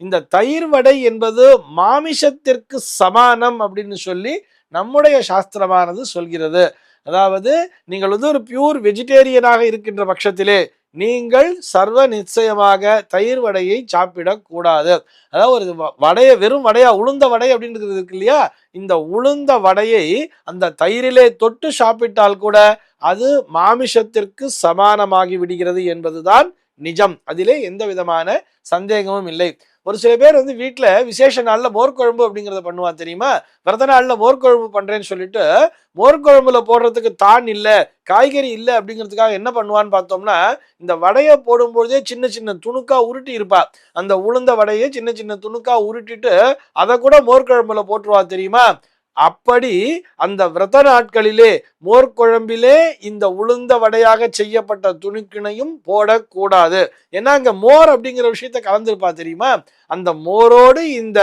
இந்த தயிர் வடை என்பது மாமிசத்திற்கு சமானம் அப்படின்னு சொல்லி நம்முடைய சாஸ்திரமானது சொல்கிறது. அதாவது நீங்கள் ஒரு பியூர் வெஜிடேரியனாக இருக்கின்ற பட்சத்திலே நீங்கள் சர்வ நிச்சயமாக தயிர் வடையை சாப்பிடக்கூடாது. அதாவது ஒரு வடையை வெறும் வடையா உளுந்த வடை அப்படின்றது இருக்கு இல்லையா, இந்த உளுந்த வடையை அந்த தயிரிலே தொட்டு சாப்பிட்டால் கூட அது மாமிசத்திற்கு சமானமாகி விடுகிறது என்பதுதான் நிஜம். அதிலே எந்த விதமான சந்தேகமும் இல்லை. ஒரு சில பேர் வீட்டுல விசேஷ நாள்ல மோர்க்குழம்பு அப்படிங்கறத பண்ணுவா தெரியுமா? விரத நாள்ல மோர்க்குழம்பு பண்றேன்னு சொல்லிட்டு மோர்க்குழம்புல போடுறதுக்கு தான் இல்ல, காய்கறி இல்ல அப்படிங்கிறதுக்காக என்ன பண்ணுவான்னு பார்த்தோம்னா, இந்த வடையை போடும்போதே சின்ன சின்ன துணுக்கா உருட்டி இருப்பா. அந்த உளுந்த வடையை சின்ன சின்ன துணுக்கா உருட்டிட்டு அதை கூட மோர்க்குழம்புல போட்டுருவா தெரியுமா? அப்படி அந்த விரத நாட்களிலே மோர்க்குழம்பிலே இந்த உளுந்த வடையாக செய்யப்பட்ட துணுக்கினையும் போடக்கூடாது. ஏன்னா அங்க மோர் அப்படிங்கிற விஷயத்த கலந்துருப்பா தெரியுமா? அந்த மோரோடு இந்த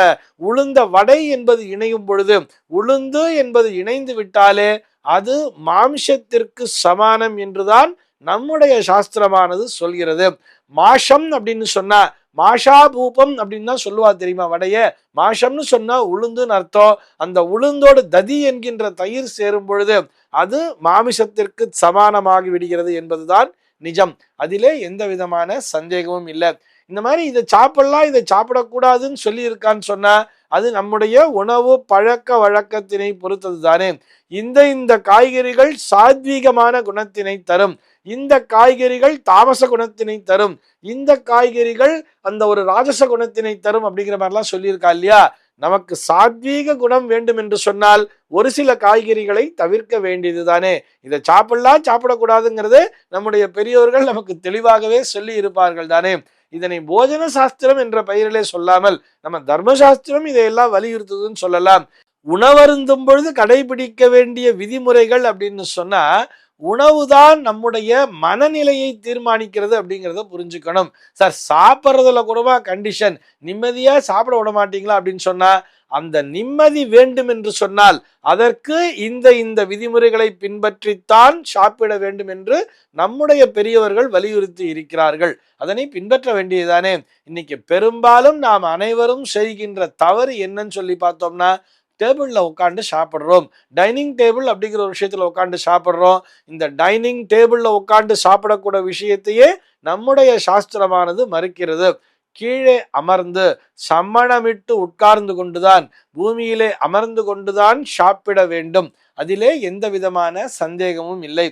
உளுந்த வடை என்பது இணையும் பொழுது, உளுந்து என்பது இணைந்து விட்டாலே அது மாம்சத்திற்கு சமானம் என்றுதான் நம்முடைய சாஸ்திரமானது சொல்கிறது. மாஷம் அப்படின்னு சொன்னா மாஷா பூபம் அப்படின்னு தான் சொல்லுவா தெரியுமா வடைய? மாஷம்னு சொன்னா உளுந்துன்னு அர்த்தம். அந்த உளுந்தோடு ததி என்கின்ற தயிர் சேரும் பொழுது அது மாமிசத்திற்கு சமானமாகி விடுகிறது என்பதுதான் நிஜம். அதிலே எந்த விதமான சந்தேகமும் இல்லை. இந்த மாதிரி இதை சாப்பிடலாம் இதை சாப்பிடக்கூடாதுன்னு சொல்லி இருக்கான்னு சொன்னா அது நம்முடைய உணவு பழக்க வழக்கத்தினை பொறுத்தது தானே. இந்த காய்கறிகள் சாத்வீகமான குணத்தினை தரும், இந்த காய்கறிகள் தாமச குணத்தினை தரும், இந்த காய்கறிகள் அந்த ஒரு ராஜச குணத்தினை தரும் அப்படிங்கிற மாதிரிலாம் சொல்லியிருக்கா இல்லையா? நமக்கு சாத்வீக குணம் வேண்டும் என்று சொன்னால் ஒரு சில காய்கறிகளை தவிர்க்க வேண்டியது தானே. இதை சாப்பிடலாம் சாப்பிடக்கூடாதுங்கிறது நம்முடைய பெரியோர்கள் நமக்கு தெளிவாகவே சொல்லி இருப்பார்கள் தானே. இதனை போஜன சாஸ்திரம் என்ற பெயரிலே சொல்லாமல் நம்ம தர்மசாஸ்திரம் இதையெல்லாம் வலியுறுத்துதுன்னு சொல்லலாம். உணவருந்தும் பொழுது கடைபிடிக்க வேண்டிய விதிமுறைகள் அப்படின்னு சொன்னா உணவுதான் நம்முடைய மனநிலையை தீர்மானிக்கிறது அப்படிங்கிறத புரிஞ்சுக்கணும். சார் சாப்பிட்றதுல கூடவா கண்டிஷன், நிம்மதியா சாப்பிட விட மாட்டீங்களா அப்படின்னு சொன்னா அந்த நிம்மதி வேண்டும் என்று சொன்னால் அதற்கு இந்த விதிமுறைகளை பின்பற்றித்தான் சாப்பிட வேண்டும் என்று நம்முடைய பெரியவர்கள் வலியுறுத்தி இருக்கிறார்கள். அதனை பின்பற்ற வேண்டியதுதானே. இன்னைக்கு பெரும்பாலும் நாம் அனைவரும் செய்கின்ற தவறு என்னன்னு சொல்லி பார்த்தோம்னா, டேபிள்ல உட்காந்து சாப்பிட்றோம், டைனிங் டேபிள் அப்படிங்கிற ஒரு விஷயத்துல உட்காந்து சாப்பிட்றோம். இந்த டைனிங் டேபிள்ல உட்காந்து சாப்பிடக்கூடிய விஷயத்தையே நம்முடைய சாஸ்திரமானது மறுக்கிறது. கீழே அமர்ந்து சம்மணமிட்டு உட்கார்ந்து கொண்டுதான் பூமியிலே அமர்ந்து கொண்டுதான் சாப்பிட வேண்டும். அதிலே எந்த விதமான சந்தேகமும் இல்லை.